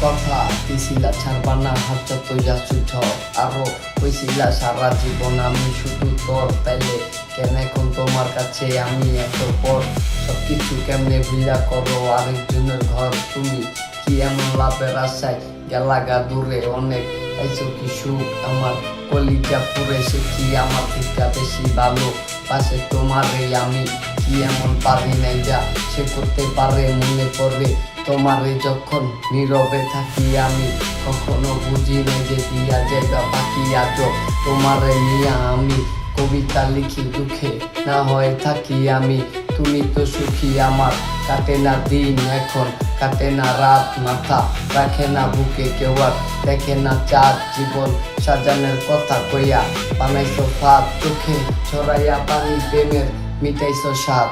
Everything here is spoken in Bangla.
কথা দিছিলা ছাড়বা না হাত যতই যাচ্ছু ঝড়, আরো কইছিলা সারা জীবন আমি শুধু তোর, তাইলে কেন এখন তোমার কাছে আমি এত পর? সবকিছু কেমনে ভিলা করো আরেকজনের ঘর, তুমি কি এমন লাভের আশায় গেলাগা দূরে? অনেক পাইছো কি সুখ আমার কলিজা পুরে, সে কি আমার থেকে বেশি ভালো পাশে তোমারে? আমি কি এমন পারি নাই যা সে করতে পারে? মনে পড়ে তোমারে যখন নীরবে থাকি আমি, কখনো বুঝি নাই যে দিয়া যাইবা বাকি আজও তোমারে নিয়া আমি কবিতা লিখি দুঃখে না হয় থাকি আমি। তুমি তো সুখী আমার, কাটে না দিন এখন, কাটে না রাত, মাথা রাখে না বুকে কেউ, আর দেখে না চাঁদ। জীবন সাজানোর কথা কইয়া বানাইছো ফাঁদ, চোখে ছড়াইয়া পানি প্রেমের মিটাইছো স্বাদ।